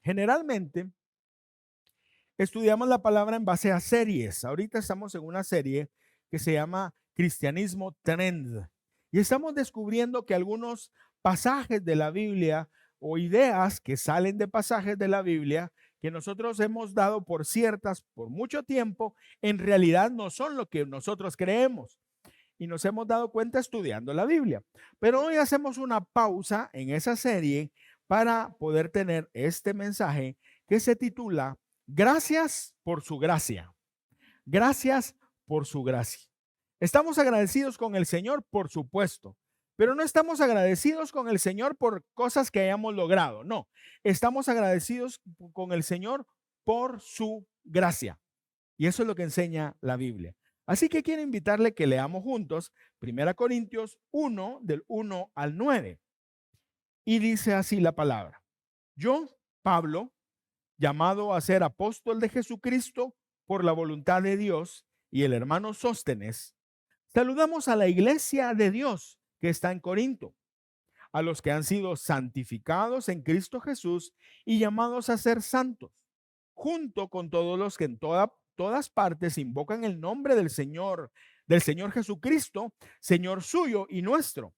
Generalmente estudiamos la palabra en base a series. Ahorita estamos en una serie que se llama Cristianismo Trend y estamos descubriendo que algunos pasajes de la Biblia o ideas que salen de pasajes de la Biblia que nosotros hemos dado por ciertas por mucho tiempo, en realidad no son lo que nosotros creemos y nos hemos dado cuenta estudiando la Biblia. Pero hoy hacemos una pausa en esa serie para poder tener este mensaje que se titula Gracias por su gracia. Gracias por su gracia. Estamos agradecidos con el Señor, por supuesto, pero no estamos agradecidos con el Señor por cosas que hayamos logrado. No, estamos agradecidos con el Señor por su gracia. Y eso es lo que enseña la Biblia. Así que quiero invitarle que leamos juntos 1 Corintios 1 del 1 al 9. Y dice así la palabra. Yo, Pablo, llamado a ser apóstol de Jesucristo por la voluntad de Dios, y el hermano Sóstenes, saludamos a la iglesia de Dios que está en Corinto, a los que han sido santificados en Cristo Jesús y llamados a ser santos, junto con todos los que en todas partes invocan el nombre del Señor Jesucristo, Señor suyo y nuestro.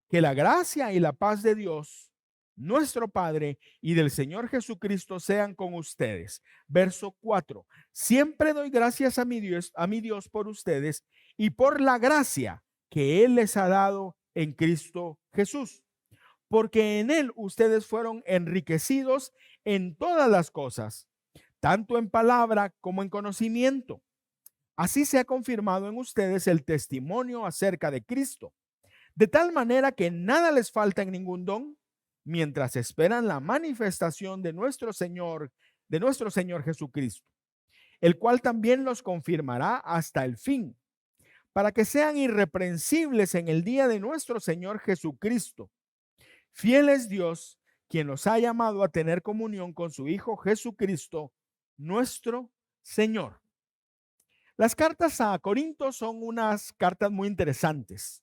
Que la gracia y la paz de Dios, nuestro Padre, y del Señor Jesucristo sean con ustedes. Verso 4. Siempre doy gracias a mi Dios por ustedes y por la gracia que Él les ha dado en Cristo Jesús, porque en Él ustedes fueron enriquecidos en todas las cosas, tanto en palabra como en conocimiento. Así se ha confirmado en ustedes el testimonio acerca de Cristo, de tal manera que nada les falta en ningún don, mientras esperan la manifestación de nuestro Señor Jesucristo, el cual también los confirmará hasta el fin, para que sean irreprensibles en el día de nuestro Señor Jesucristo. Fiel es Dios, quien los ha llamado a tener comunión con su Hijo Jesucristo, nuestro Señor. Las cartas a Corinto son unas cartas muy interesantes.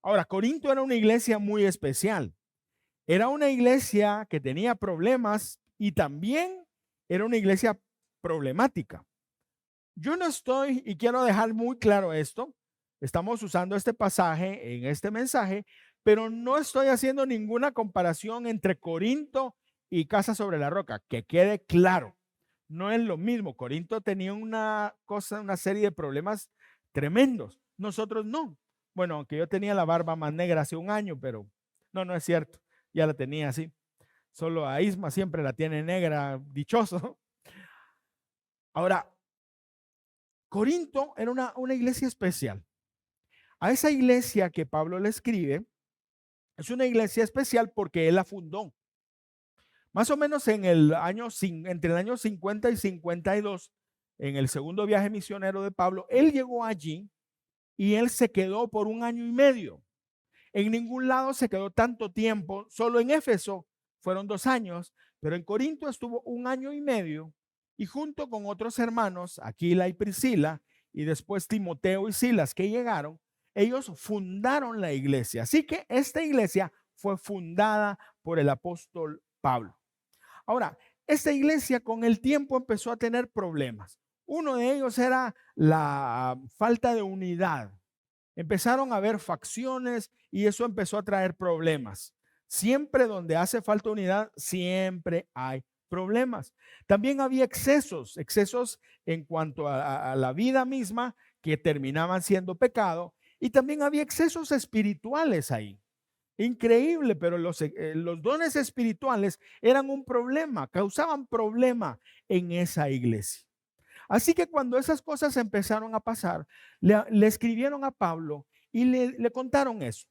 Ahora, Corinto era una iglesia muy especial. Era una iglesia que tenía problemas y también era una iglesia problemática. Yo no estoy, y quiero dejar muy claro esto, estamos usando este pasaje en este mensaje, pero no estoy haciendo ninguna comparación entre Corinto y Casa sobre la Roca, que quede claro. No es lo mismo. Corinto tenía una serie de problemas tremendos. Nosotros no. Bueno, aunque yo tenía la barba más negra hace un año, pero no es cierto. Ya la tenía así. Solo a Isma siempre la tiene negra, dichoso. Ahora, Corinto era una iglesia especial. A esa iglesia que Pablo le escribe, es una iglesia especial porque él la fundó. Más o menos entre el año 50 y 52, en el segundo viaje misionero de Pablo, él llegó allí y él se quedó por un año y medio. En ningún lado se quedó tanto tiempo, solo en Éfeso fueron 2 años, pero en Corinto estuvo un año y medio y junto con otros hermanos, Aquila y Priscila, y después Timoteo y Silas que llegaron, ellos fundaron la iglesia. Así que esta iglesia fue fundada por el apóstol Pablo. Ahora, esta iglesia con el tiempo empezó a tener problemas. Uno de ellos era la falta de unidad. Empezaron a haber facciones y eso empezó a traer problemas. Siempre donde hace falta unidad, siempre hay problemas. También había excesos en cuanto a la vida misma que terminaban siendo pecado, y también había excesos espirituales ahí. Increíble, pero los dones espirituales eran un problema, causaban problema en esa iglesia. Así que cuando esas cosas empezaron a pasar, le escribieron a Pablo y le contaron eso.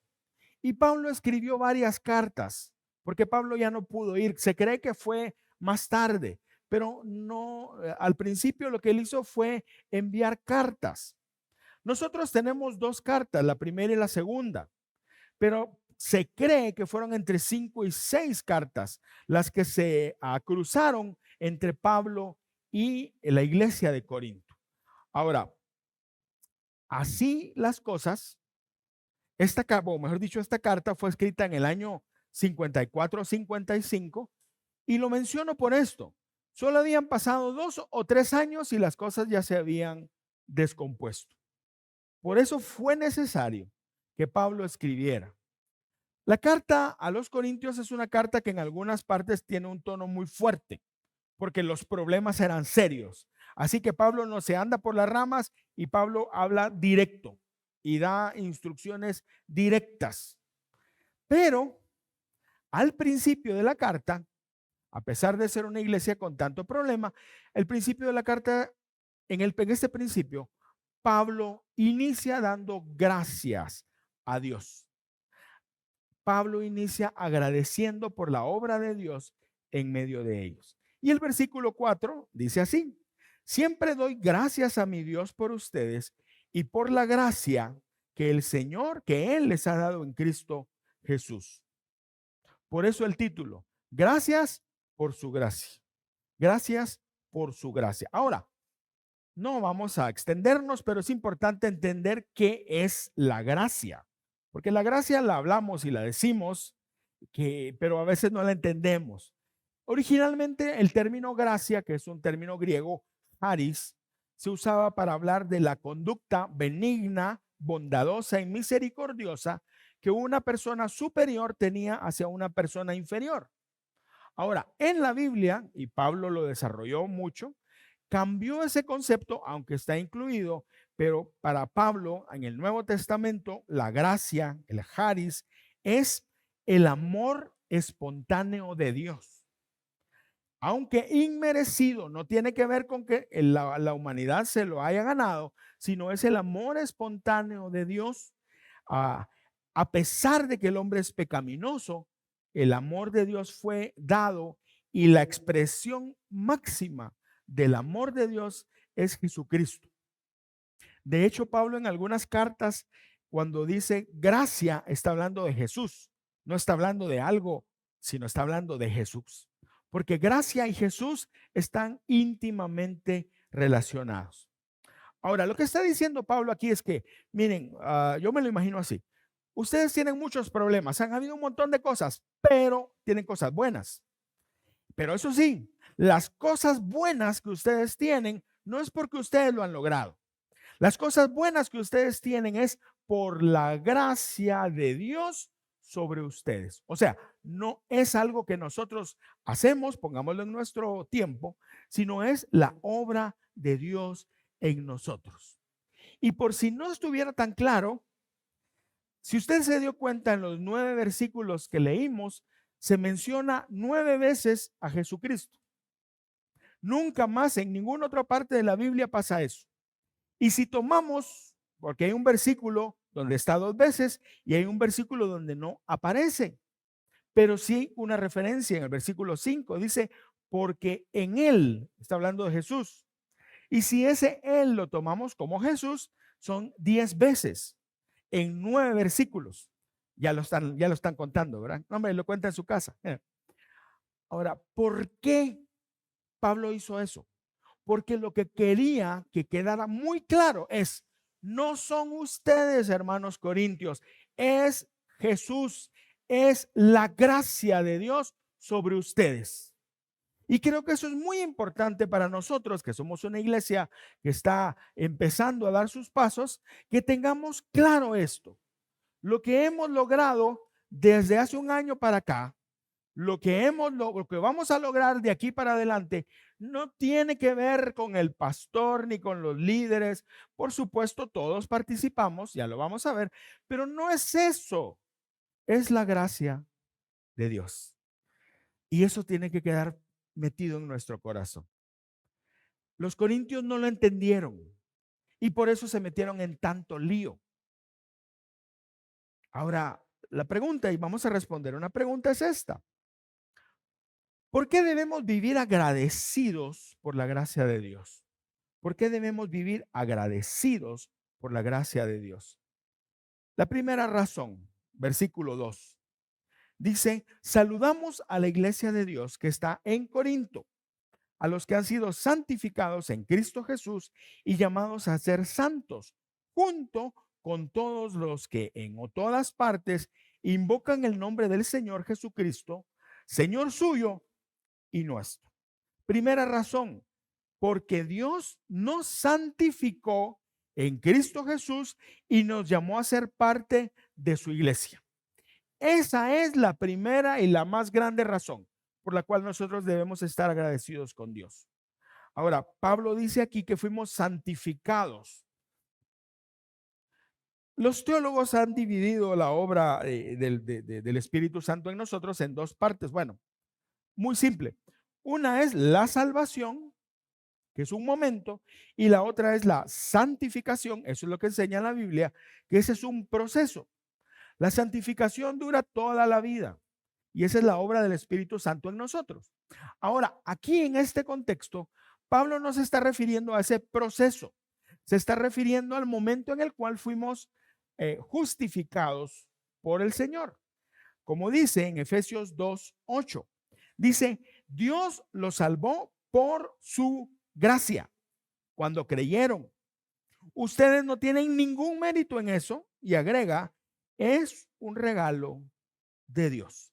Y Pablo escribió varias cartas, porque Pablo ya no pudo ir. Se cree que fue más tarde, pero no, al principio lo que él hizo fue enviar cartas. Nosotros tenemos dos cartas, la primera y la segunda, pero se cree que fueron entre 5 y 6 cartas las que se cruzaron entre Pablo y la iglesia de Corinto. Ahora, así las cosas, o mejor dicho, esta carta fue escrita en el año 54 o 55 Y lo menciono por esto. Solo habían pasado 2 o 3 años y las cosas ya se habían descompuesto. Por eso fue necesario que Pablo escribiera. La carta a los Corintios es una carta que en algunas partes tiene un tono muy fuerte, porque los problemas eran serios. Así que Pablo no se anda por las ramas y Pablo habla directo y da instrucciones directas. Pero al principio de la carta, a pesar de ser una iglesia con tanto problema, el principio de la carta, en este principio, Pablo inicia dando gracias a Dios. Pablo inicia agradeciendo por la obra de Dios en medio de ellos. Y el versículo 4 dice así: siempre doy gracias a mi Dios por ustedes y por la gracia que el Señor, que Él les ha dado en Cristo Jesús. Por eso el título, gracias por su gracia. Gracias por su gracia. Ahora, no vamos a extendernos, pero es importante entender qué es la gracia. Porque la gracia la hablamos y la decimos, pero a veces no la entendemos. Originalmente el término gracia, que es un término griego, charis, se usaba para hablar de la conducta benigna, bondadosa y misericordiosa que una persona superior tenía hacia una persona inferior. Ahora, en la Biblia, y Pablo lo desarrolló mucho, cambió ese concepto, aunque está incluido, pero para Pablo en el Nuevo Testamento, la gracia, el charis, es el amor espontáneo de Dios. Aunque inmerecido, no tiene que ver con que la humanidad se lo haya ganado, sino es el amor espontáneo de Dios. A pesar de que el hombre es pecaminoso, el amor de Dios fue dado y la expresión máxima del amor de Dios es Jesucristo. De hecho, Pablo en algunas cartas, cuando dice gracia, está hablando de Jesús. No está hablando de algo, sino está hablando de Jesús. Porque gracia y Jesús están íntimamente relacionados. Ahora, lo que está diciendo Pablo aquí es que, miren, yo me lo imagino así. Ustedes tienen muchos problemas, han habido un montón de cosas, pero tienen cosas buenas. Pero eso sí, las cosas buenas que ustedes tienen no es porque ustedes lo han logrado. Las cosas buenas que ustedes tienen es por la gracia de Dios sobre ustedes. O sea, no es algo que nosotros hacemos, pongámoslo en nuestro tiempo, sino es la obra de Dios en nosotros. Y por si no estuviera tan claro, si usted se dio cuenta en los 9 versículos que leímos, se menciona 9 veces a Jesucristo. Nunca más en ninguna otra parte de la Biblia pasa eso. Y si tomamos, porque hay un versículo donde está 2 veces y hay un versículo donde no aparece, pero sí una referencia en el versículo 5, dice, porque en Él, está hablando de Jesús. Y si ese Él lo tomamos como Jesús, son 10 veces en 9 versículos. Ya lo están contando, ¿verdad? No, hombre, lo cuenta en su casa. Ahora, ¿por qué Pablo hizo eso? Porque lo que quería que quedara muy claro es, no son ustedes, hermanos corintios, es Jesús, es la gracia de Dios sobre ustedes. Y creo que eso es muy importante para nosotros, que somos una iglesia que está empezando a dar sus pasos, que tengamos claro esto. Lo que hemos logrado desde hace un año para acá, lo que vamos a lograr de aquí para adelante, no tiene que ver con el pastor ni con los líderes. Por supuesto, todos participamos, ya lo vamos a ver, pero no es eso, es la gracia de Dios. Y eso tiene que quedar metido en nuestro corazón. Los corintios no lo entendieron y por eso se metieron en tanto lío. Ahora, la pregunta, y vamos a responder una pregunta, es esta. ¿Por qué debemos vivir agradecidos por la gracia de Dios? ¿Por qué debemos vivir agradecidos por la gracia de Dios? La primera razón, versículo 2, dice, saludamos a la iglesia de Dios que está en Corinto, a los que han sido santificados en Cristo Jesús y llamados a ser santos, junto con todos los que en todas partes invocan el nombre del Señor Jesucristo, Señor suyo, y nuestro. Primera razón, porque Dios nos santificó en Cristo Jesús y nos llamó a ser parte de su iglesia. Esa es la primera y la más grande razón por la cual nosotros debemos estar agradecidos con Dios. Ahora, Pablo dice aquí que fuimos santificados. Los teólogos han dividido la obra del Espíritu Santo en nosotros en dos partes. Bueno, muy simple. Una es la salvación, que es un momento, y la otra es la santificación. Eso es lo que enseña la Biblia, que ese es un proceso. La santificación dura toda la vida y esa es la obra del Espíritu Santo en nosotros. Ahora, aquí en este contexto, Pablo no se está refiriendo a ese proceso, se está refiriendo al momento en el cual fuimos justificados por el Señor. Como dice en Efesios 2:8, dice, Dios los salvó por su gracia cuando creyeron. Ustedes no tienen ningún mérito en eso y agrega, es un regalo de Dios.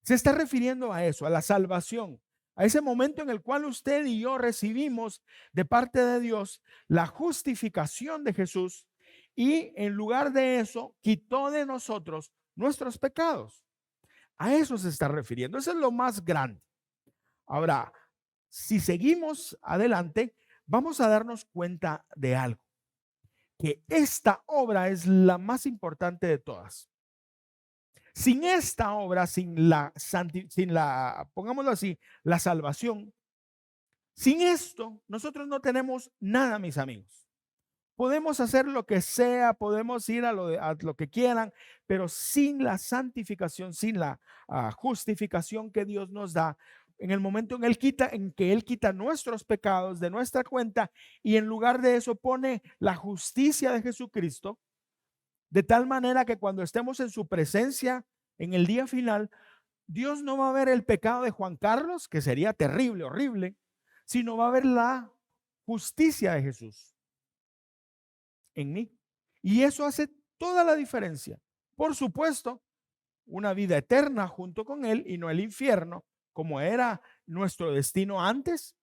Se está refiriendo a eso, a la salvación, a ese momento en el cual usted y yo recibimos de parte de Dios la justificación de Jesús y en lugar de eso quitó de nosotros nuestros pecados. A eso se está refiriendo. Eso es lo más grande. Ahora, si seguimos adelante, vamos a darnos cuenta de algo, que esta obra es la más importante de todas. Sin esta obra, pongámoslo así, la salvación, sin esto, nosotros no tenemos nada, mis amigos. Podemos hacer lo que sea, podemos ir a lo que quieran, pero sin la santificación, sin la justificación que Dios nos da, en el momento en que Él quita nuestros pecados de nuestra cuenta y en lugar de eso pone la justicia de Jesucristo, de tal manera que cuando estemos en su presencia en el día final, Dios no va a ver el pecado de Juan Carlos, que sería terrible, horrible, sino va a ver la justicia de Jesús en mí. Y eso hace toda la diferencia. Por supuesto, una vida eterna junto con Él y no el infierno, como era nuestro destino antes.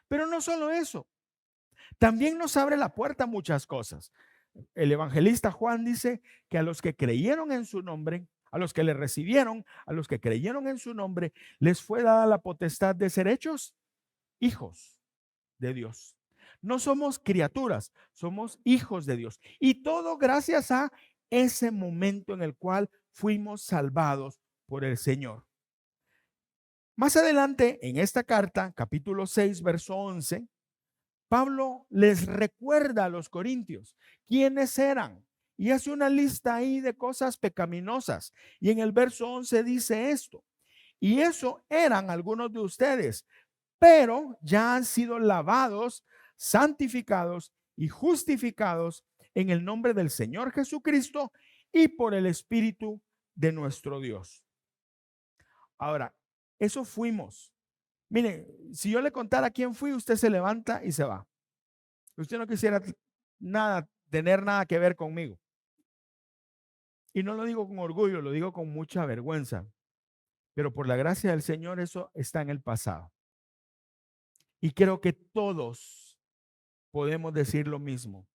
Pero no solo eso, también nos abre la puerta a muchas cosas. El evangelista Juan dice que a los que creyeron en su nombre, a los que le recibieron, a los que creyeron en su nombre, les fue dada la potestad de ser hechos hijos de Dios. No somos criaturas, somos hijos de Dios. Y todo gracias a ese momento en el cual fuimos salvados por el Señor. Más adelante, en esta carta, capítulo 6, verso 11, Pablo les recuerda a los corintios quiénes eran y hace una lista ahí de cosas pecaminosas. Y en el verso 11 dice esto, y eso eran algunos de ustedes, pero ya han sido lavados, santificados y justificados en el nombre del Señor Jesucristo y por el Espíritu de nuestro Dios. Ahora, eso fuimos. Mire, si yo le contara quién fui, usted se levanta y se va. Usted no quisiera tener nada que ver conmigo. Y no lo digo con orgullo, lo digo con mucha vergüenza. Pero por la gracia del Señor eso está en el pasado. Y creo que todos podemos decir lo mismo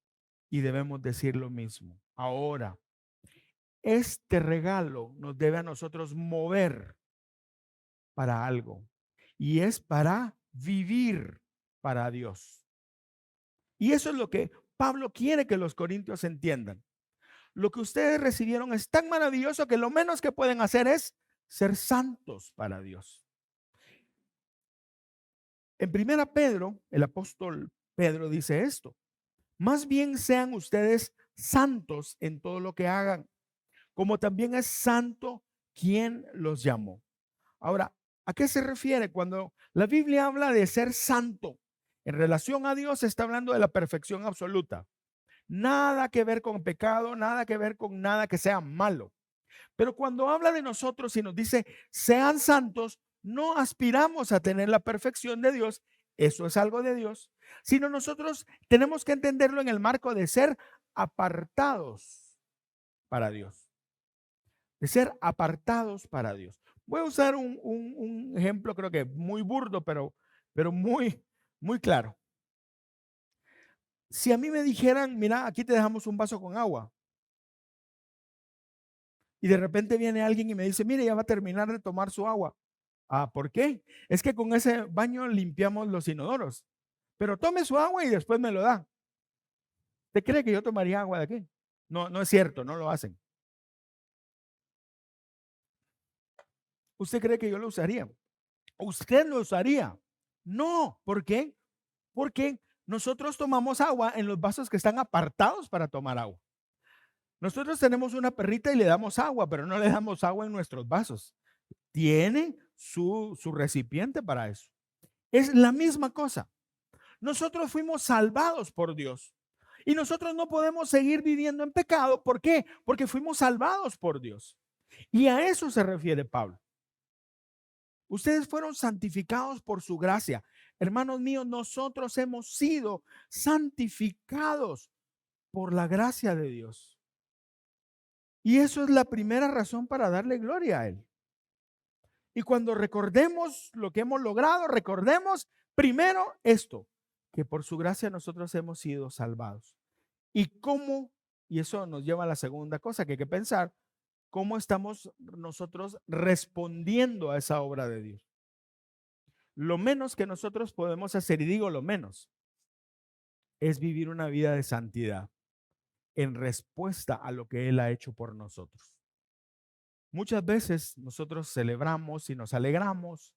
y debemos decir lo mismo. Ahora, este regalo nos debe a nosotros mover para algo y es para vivir para Dios. Y eso es lo que Pablo quiere que los corintios entiendan. Lo que ustedes recibieron es tan maravilloso que lo menos que pueden hacer es ser santos para Dios. En 1 Pedro, el apóstol Pedro dice esto: más bien sean ustedes santos en todo lo que hagan, como también es santo quien los llamó. Ahora, ¿a qué se refiere cuando la Biblia habla de ser santo? En relación a Dios está hablando de la perfección absoluta. Nada que ver con pecado, nada que ver con nada que sea malo. Pero cuando habla de nosotros y nos dice, sean santos, no aspiramos a tener la perfección de Dios, eso es algo de Dios, sino nosotros tenemos que entenderlo en el marco de ser apartados para Dios, de ser apartados para Dios. Voy a usar un ejemplo, creo que muy burdo, pero muy claro. Si a mí me dijeran, mira, aquí te dejamos un vaso con agua, y de repente viene alguien y me dice, mire, ya va a terminar de tomar su agua. Ah, ¿por qué? Es que con ese baño limpiamos los inodoros. Pero tome su agua y después me lo da. ¿Usted cree que yo tomaría agua de aquí? No, no es cierto, no lo hacen. ¿Usted cree que yo lo usaría? ¿Usted lo usaría? No, ¿por qué? Porque nosotros tomamos agua en los vasos que están apartados para tomar agua. Nosotros tenemos una perrita y le damos agua, pero no le damos agua en nuestros vasos. Tiene su recipiente para eso. Es la misma cosa. Nosotros fuimos salvados por Dios. Y nosotros no podemos seguir viviendo en pecado. ¿Por qué? Porque fuimos salvados por Dios. Y a eso se refiere Pablo. Ustedes fueron santificados por su gracia. Hermanos míos, nosotros hemos sido santificados por la gracia de Dios. Y eso es la primera razón para darle gloria a Él. Y cuando recordemos lo que hemos logrado, recordemos primero esto, que por su gracia nosotros hemos sido salvados. ¿Y cómo? Y eso nos lleva a la segunda cosa que hay que pensar, ¿cómo estamos nosotros respondiendo a esa obra de Dios? Lo menos que nosotros podemos hacer, y digo lo menos, es vivir una vida de santidad en respuesta a lo que Él ha hecho por nosotros. Muchas veces nosotros celebramos y nos alegramos,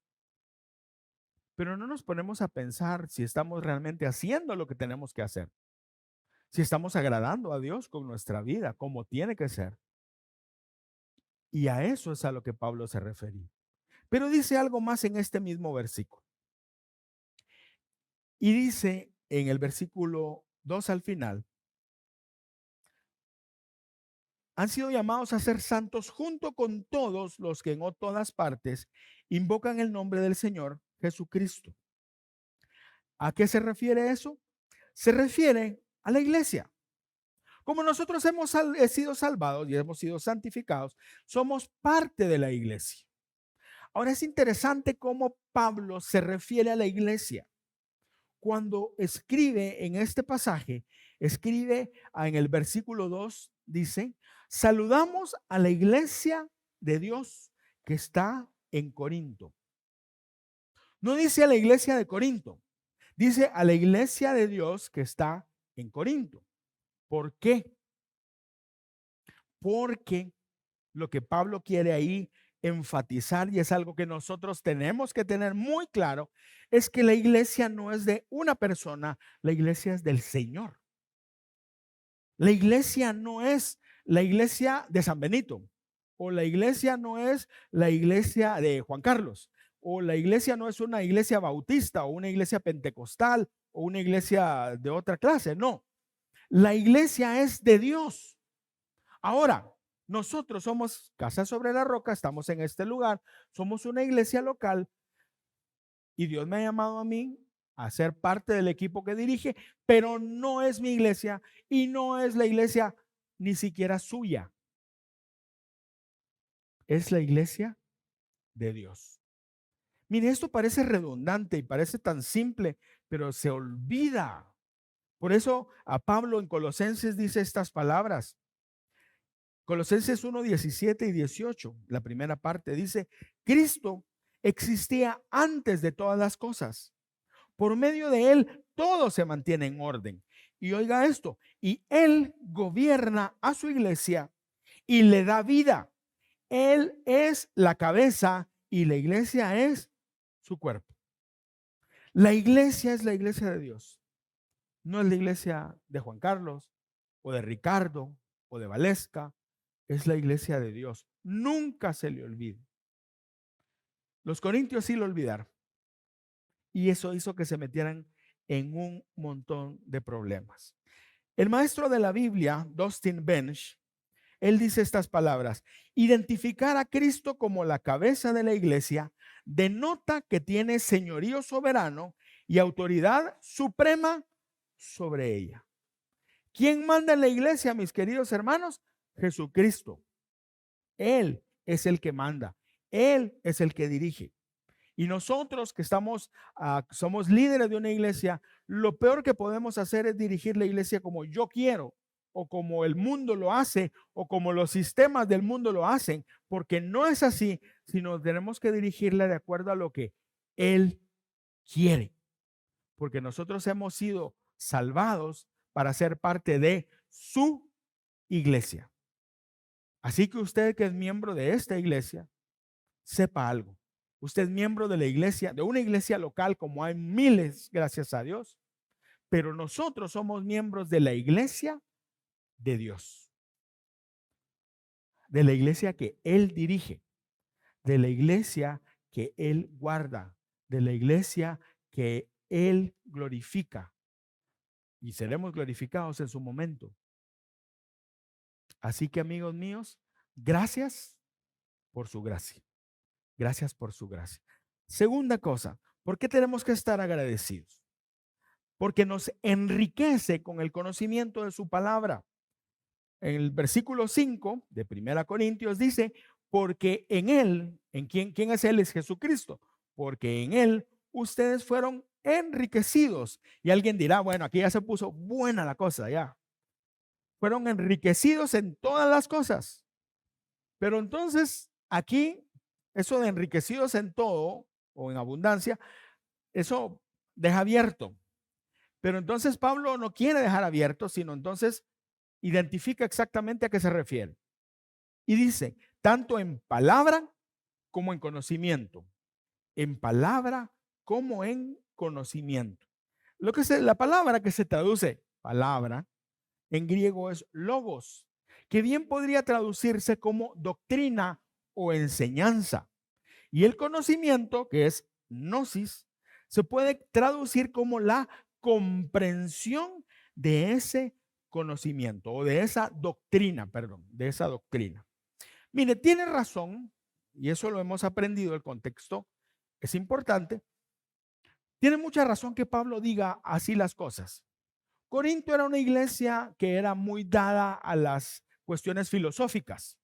pero no nos ponemos a pensar si estamos realmente haciendo lo que tenemos que hacer, si estamos agradando a Dios con nuestra vida, como tiene que ser. Y a eso es a lo que Pablo se refería. Pero dice algo más en este mismo versículo. Y dice en el versículo 2 al final, han sido llamados a ser santos junto con todos los que en todas partes invocan el nombre del Señor Jesucristo. ¿A qué se refiere eso? Se refiere a la iglesia. Como nosotros hemos sido salvados y hemos sido santificados, somos parte de la iglesia. Ahora es interesante cómo Pablo se refiere a la iglesia. Cuando escribe en este pasaje, escribe en el versículo 2, dice, saludamos a la iglesia de Dios que está en Corinto. No dice a la iglesia de Corinto, dice a la iglesia de Dios que está en Corinto. ¿Por qué? Porque lo que Pablo quiere ahí enfatizar, y es algo que nosotros tenemos que tener muy claro, es que la iglesia no es de una persona, la iglesia es del Señor. La iglesia no es la iglesia de San Benito, o la iglesia no es la iglesia de Juan Carlos, o la iglesia no es una iglesia bautista, o una iglesia pentecostal, o una iglesia de otra clase. No, la iglesia es de Dios. Ahora, nosotros somos Casa sobre la Roca, estamos en este lugar, somos una iglesia local y Dios me ha llamado a mí a ser parte del equipo que dirige, pero no es mi iglesia y no es la iglesia ni siquiera suya. Es la iglesia de Dios. Mire, esto parece redundante y parece tan simple, pero se olvida. Por eso a Pablo en Colosenses dice estas palabras. Colosenses 1, 17 y 18, la primera parte dice, Cristo existía antes de todas las cosas. Por medio de Él todo se mantiene en orden. Y oiga esto, y Él gobierna a su iglesia y le da vida. Él es la cabeza y la iglesia es su cuerpo. La iglesia es la iglesia de Dios. No es la iglesia de Juan Carlos o de Ricardo o de Valesca. Es la iglesia de Dios. Nunca se le olvide. Los corintios sí lo olvidaron. Y eso hizo que se metieran en un montón de problemas. El maestro de la Biblia, Dustin Bench, él dice estas palabras: identificar a Cristo como la cabeza de la iglesia denota que tiene señorío soberano y autoridad suprema sobre ella. ¿Quién manda en la iglesia, mis queridos hermanos? Jesucristo. Él es el que manda. Él es el que dirige. Y nosotros que somos líderes de una iglesia, lo peor que podemos hacer es dirigir la iglesia como yo quiero, o como el mundo lo hace, o como los sistemas del mundo lo hacen, porque no es así, sino tenemos que dirigirla de acuerdo a lo que Él quiere, porque nosotros hemos sido salvados para ser parte de su iglesia. Así que usted que es miembro de esta iglesia, sepa algo. Usted es miembro de la iglesia, de una iglesia local, como hay miles, gracias a Dios, pero nosotros somos miembros de la iglesia de Dios, de la iglesia que Él dirige, de la iglesia que Él guarda, de la iglesia que Él glorifica, y seremos glorificados en su momento. Así que, amigos míos, gracias por su gracia. Gracias por su gracia. Segunda cosa, ¿por qué tenemos que estar agradecidos? Porque nos enriquece con el conocimiento de su palabra. En el versículo 5 de 1 Corintios dice, porque en Él, ¿quién es Él? Es Jesucristo. Porque en Él ustedes fueron enriquecidos. Y alguien dirá, bueno, aquí ya se puso buena la cosa, ya. Fueron enriquecidos en todas las cosas. Pero entonces, aquí, eso de enriquecidos en todo o en abundancia, eso deja abierto. Pero entonces Pablo no quiere dejar abierto, sino entonces identifica exactamente a qué se refiere. Y dice, tanto en palabra como en conocimiento. En palabra como en conocimiento. La palabra que se traduce palabra en griego es logos, que bien podría traducirse como doctrina o enseñanza. Y el conocimiento, que es gnosis, se puede traducir como la comprensión de ese conocimiento o de esa doctrina, de esa doctrina. Mire, tiene razón, y eso lo hemos aprendido, el contexto es importante. Tiene mucha razón que Pablo diga así las cosas. Corinto era una iglesia que era muy dada a las cuestiones filosóficas.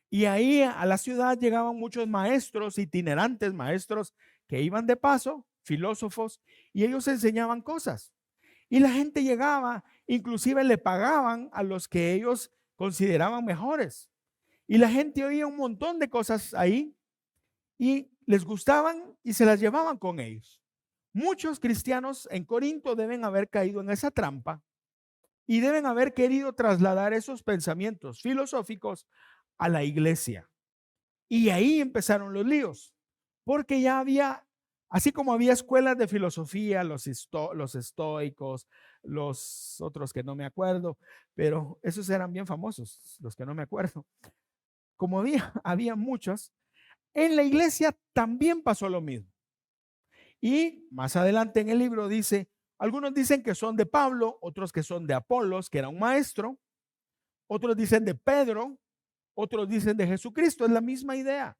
Y ahí a la ciudad llegaban muchos maestros itinerantes, maestros que iban de paso, filósofos, y ellos enseñaban cosas. Y la gente llegaba, inclusive le pagaban a los que ellos consideraban mejores. Y la gente oía un montón de cosas ahí y les gustaban y se las llevaban con ellos. Muchos cristianos en Corinto deben haber caído en esa trampa y deben haber querido trasladar esos pensamientos filosóficos a la iglesia. Y ahí empezaron los líos, porque ya había, así como había escuelas de filosofía, los estoicos, los otros que no me acuerdo, pero esos eran bien famosos, los que no me acuerdo. Como había muchos, en la iglesia también pasó lo mismo. Y más adelante en el libro dice, algunos dicen que son de Pablo, otros que son de Apolos, que era un maestro, otros dicen de Pedro, otros dicen de Jesucristo, es la misma idea.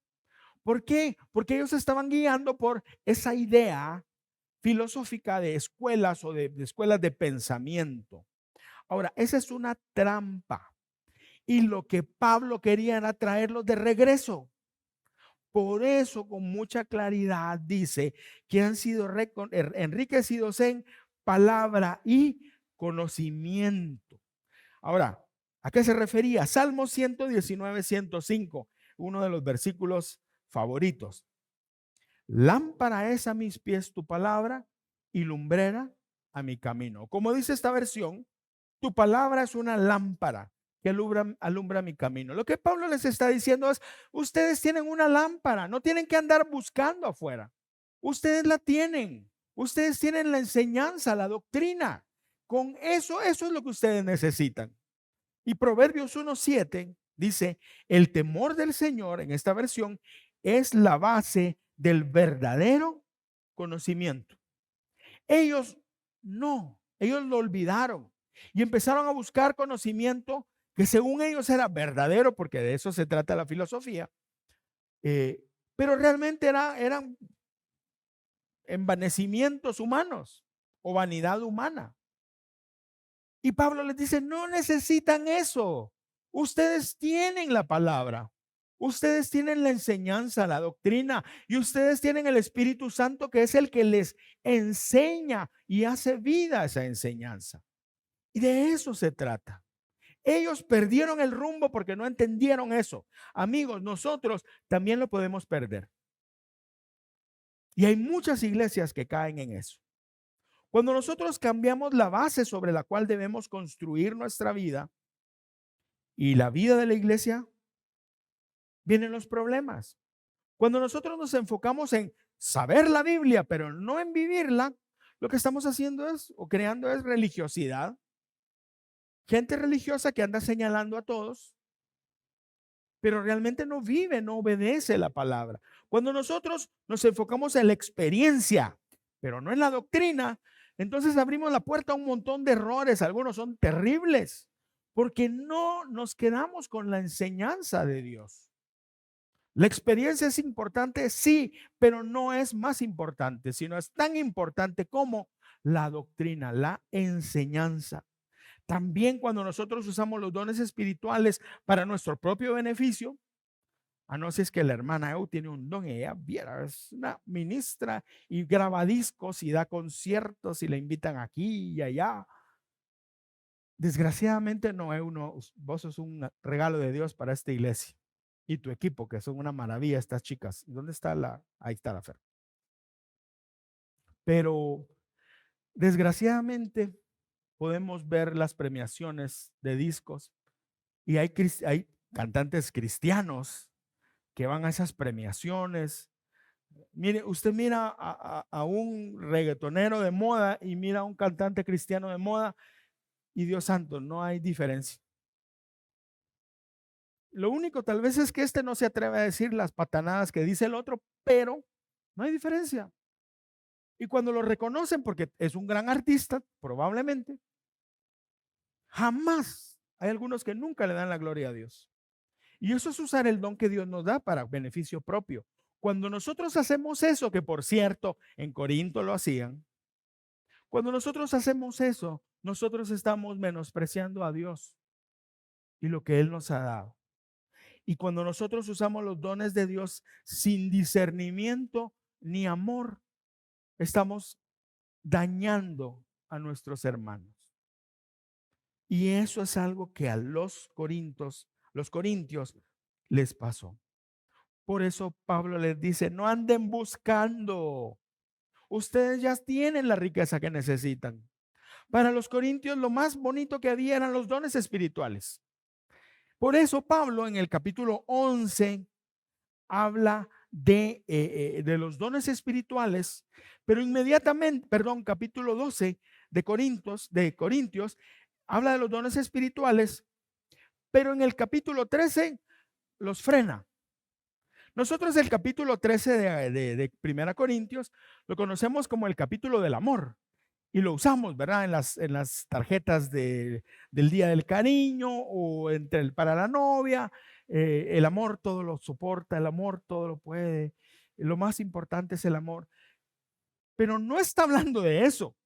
¿Por qué? Porque ellos estaban guiando por esa idea filosófica de escuelas o de escuelas de pensamiento. Ahora, esa es una trampa. Y lo que Pablo quería era traerlos de regreso. Por eso, con mucha claridad, dice que han sido enriquecidos en palabra y conocimiento. Ahora, ¿a qué se refería? Salmo 119, 105, uno de los versículos favoritos. Lámpara es a mis pies tu palabra y lumbrera a mi camino. Como dice esta versión, tu palabra es una lámpara que alumbra mi camino. Lo que Pablo les está diciendo es, ustedes tienen una lámpara, no tienen que andar buscando afuera. Ustedes la tienen. Ustedes tienen la enseñanza, la doctrina. Con eso es lo que ustedes necesitan. Y Proverbios 1:7 dice, el temor del Señor, en esta versión, es la base del verdadero conocimiento. Ellos ellos lo olvidaron y empezaron a buscar conocimiento que según ellos era verdadero, porque de eso se trata la filosofía, pero realmente eran envanecimientos humanos o vanidad humana. Y Pablo les dice, no necesitan eso. Ustedes tienen la palabra. Ustedes tienen la enseñanza, la doctrina, y ustedes tienen el Espíritu Santo, que es el que les enseña y hace vida esa enseñanza. Y de eso se trata. Ellos perdieron el rumbo porque no entendieron eso. Amigos, nosotros también lo podemos perder. Y hay muchas iglesias que caen en eso. Cuando nosotros cambiamos la base sobre la cual debemos construir nuestra vida y la vida de la iglesia, vienen los problemas. Cuando nosotros nos enfocamos en saber la Biblia, pero no en vivirla, lo que estamos haciendo es, o creando es religiosidad. Gente religiosa que anda señalando a todos, pero realmente no vive, no obedece la palabra. Cuando nosotros nos enfocamos en la experiencia, pero no en la doctrina, entonces abrimos la puerta a un montón de errores. Algunos son terribles, porque no nos quedamos con la enseñanza de Dios. La experiencia es importante, sí, pero no es más importante, sino es tan importante como la doctrina, la enseñanza. También cuando nosotros usamos los dones espirituales para nuestro propio beneficio, a no ser es que la hermana Eu tiene un don, ella viera, es una ministra y graba discos y da conciertos y la invitan aquí y allá. Desgraciadamente no, Eu, no, vos sos un regalo de Dios para esta iglesia y tu equipo, que son una maravilla estas chicas. ¿Dónde está la? Ahí está la Fer. Pero desgraciadamente podemos ver las premiaciones de discos y hay cantantes cristianos que van a esas premiaciones. Mire, usted mira a un reggaetonero de moda y mira a un cantante cristiano de moda y Dios santo, no hay diferencia. Lo único tal vez es que este no se atreve a decir las patanadas que dice el otro, pero no hay diferencia. Y cuando lo reconocen, porque es un gran artista, probablemente, jamás hay algunos que nunca le dan la gloria a Dios. Y eso es usar el don que Dios nos da para beneficio propio. Cuando nosotros hacemos eso, que por cierto, en Corinto lo hacían, cuando nosotros hacemos eso, nosotros estamos menospreciando a Dios y lo que Él nos ha dado. Y cuando nosotros usamos los dones de Dios sin discernimiento ni amor, estamos dañando a nuestros hermanos. Y eso es algo que a los corintios les pasó. Por eso Pablo les dice, no anden buscando. Ustedes ya tienen la riqueza que necesitan. Para los corintios lo más bonito que había eran los dones espirituales. Por eso Pablo en el capítulo 11 habla de los dones espirituales, pero inmediatamente, capítulo 12 de Corintios, habla de los dones espirituales, pero en el capítulo 13 los frena. Nosotros el capítulo 13 de 1 Corintios lo conocemos como el capítulo del amor y lo usamos, ¿verdad? En las tarjetas del Día del Cariño o para la novia. El amor todo lo soporta, el amor todo lo puede. Lo más importante es el amor. Pero no está hablando de eso.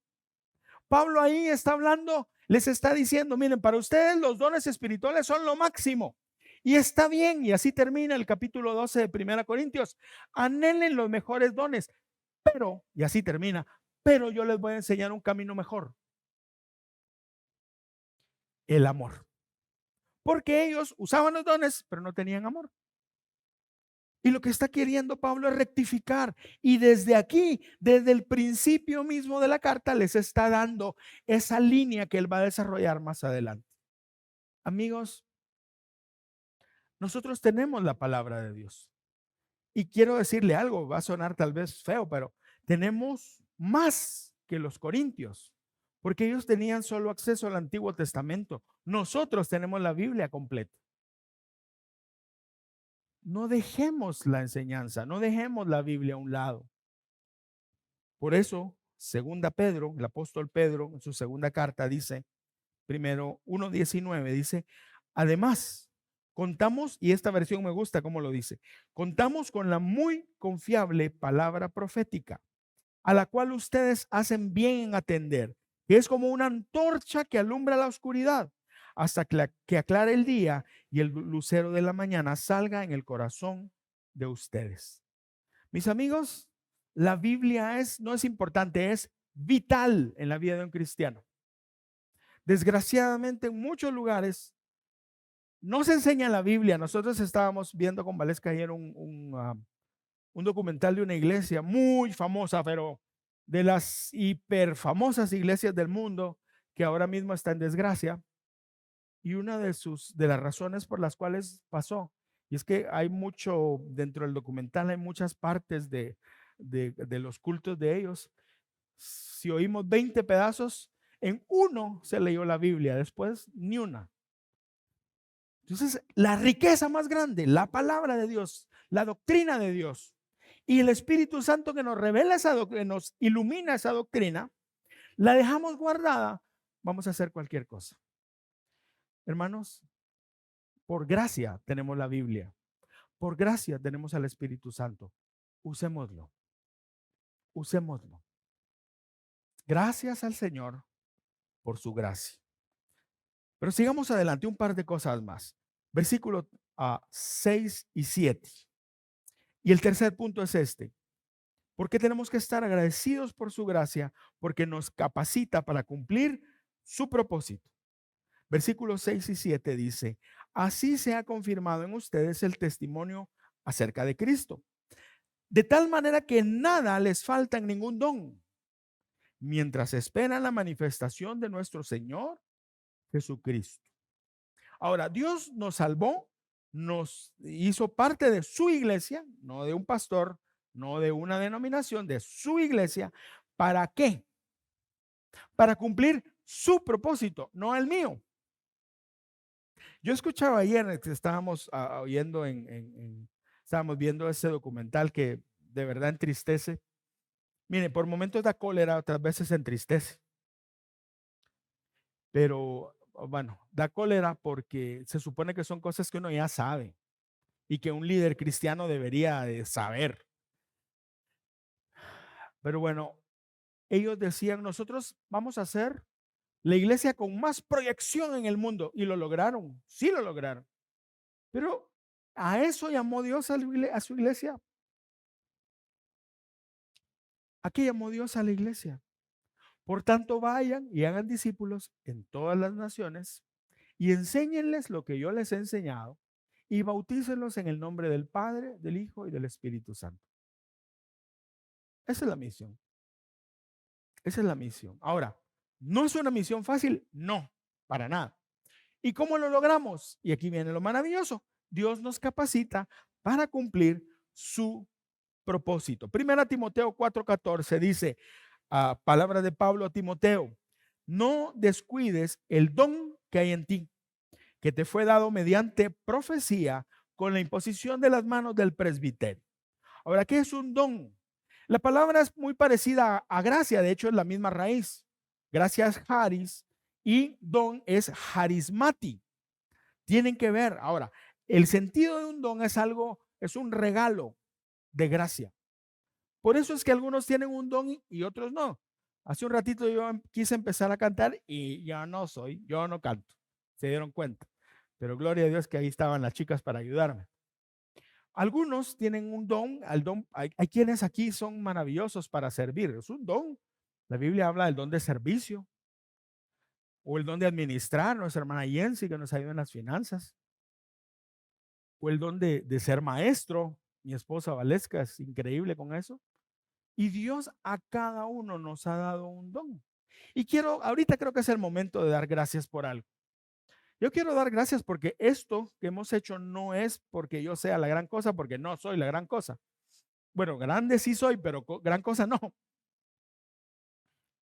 Pablo ahí está hablando, les está diciendo, miren, para ustedes los dones espirituales son lo máximo. Y está bien, y así termina el capítulo 12 de 1 Corintios. Anhelen los mejores dones, pero, y así termina, pero yo les voy a enseñar un camino mejor. El amor. Porque ellos usaban los dones, pero no tenían amor. Y lo que está queriendo Pablo es rectificar. Y desde aquí, desde el principio mismo de la carta, les está dando esa línea que él va a desarrollar más adelante. Amigos, nosotros tenemos la palabra de Dios. Y quiero decirle algo, va a sonar tal vez feo, pero tenemos más que los corintios, porque ellos tenían solo acceso al Antiguo Testamento. Nosotros tenemos la Biblia completa. No dejemos la enseñanza, no dejemos la Biblia a un lado. Por eso, segunda Pedro, el apóstol Pedro, en su segunda carta dice, primero 1:19, dice, además, contamos, y esta versión me gusta cómo lo dice, contamos con la muy confiable palabra profética, a la cual ustedes hacen bien en atender, que es como una antorcha que alumbra la oscuridad hasta que aclare el día y el lucero de la mañana salga en el corazón de ustedes. Mis amigos, la Biblia no es importante, es vital en la vida de un cristiano. Desgraciadamente, en muchos lugares no se enseña la Biblia. Nosotros estábamos viendo con Valesca ayer un documental de una iglesia muy famosa, pero de las hiper famosas iglesias del mundo, que ahora mismo está en desgracia. Y una de las razones por las cuales pasó, y es que hay mucho, dentro del documental hay muchas partes de los cultos de ellos. Si oímos 20 pedazos, en uno se leyó la Biblia, después ni una. Entonces, la riqueza más grande, la palabra de Dios, la doctrina de Dios y el Espíritu Santo que nos revela esa doctrina, que nos ilumina esa doctrina, la dejamos guardada, vamos a hacer cualquier cosa. Hermanos, por gracia tenemos la Biblia, por gracia tenemos al Espíritu Santo. Usémoslo, usémoslo. Gracias al Señor por su gracia. Pero sigamos adelante, un par de cosas más. Versículos 6 y 7. Y el tercer punto es este. ¿Por qué tenemos que estar agradecidos por su gracia? Porque nos capacita para cumplir su propósito. Versículos 6 y 7 dice, así se ha confirmado en ustedes el testimonio acerca de Cristo. De tal manera que nada les falta en ningún don, mientras esperan la manifestación de nuestro Señor Jesucristo. Ahora, Dios nos salvó, nos hizo parte de su iglesia, no de un pastor, no de una denominación, de su iglesia. ¿Para qué? Para cumplir su propósito, no el mío. Yo escuchaba ayer que estábamos oyendo estábamos viendo ese documental que de verdad entristece. Mire, por momentos da cólera, otras veces entristece. Pero bueno, da cólera porque se supone que son cosas que uno ya sabe y que un líder cristiano debería de saber. Pero bueno, ellos decían, nosotros vamos a hacer la iglesia con más proyección en el mundo, y lo lograron, sí lo lograron. Pero a eso llamó Dios a su iglesia. ¿A qué llamó Dios a la iglesia? Por tanto, vayan y hagan discípulos en todas las naciones y enséñenles lo que yo les he enseñado y bautícenlos en el nombre del Padre, del Hijo y del Espíritu Santo. Esa es la misión. Esa es la misión. Ahora, ¿no es una misión fácil? No, para nada. ¿Y cómo lo logramos? Y aquí viene lo maravilloso. Dios nos capacita para cumplir su propósito. Primera Timoteo 4:14 dice, palabra de Pablo a Timoteo, no descuides el don que hay en ti, que te fue dado mediante profecía con la imposición de las manos del presbiterio. Ahora, ¿qué es un don? La palabra es muy parecida a gracia, de hecho es la misma raíz. Gracia es haris y don es harismati. Tienen que ver. Ahora, el sentido de un don es algo, es un regalo de gracia. Por eso es que algunos tienen un don y otros no. Hace un ratito yo quise empezar a cantar y yo no canto. Se dieron cuenta. Pero gloria a Dios que ahí estaban las chicas para ayudarme. Algunos tienen un don, hay quienes aquí son maravillosos para servir, es un don. La Biblia habla del don de servicio o el don de administrar, nuestra hermana Yensi que nos ayuda en las finanzas, o el don de ser maestro, mi esposa Valesca es increíble con eso. Y Dios a cada uno nos ha dado un don. Y ahorita creo que es el momento de dar gracias por algo. Yo quiero dar gracias porque esto que hemos hecho no es porque yo sea la gran cosa, porque no soy la gran cosa. Bueno, grande sí soy, pero gran cosa no.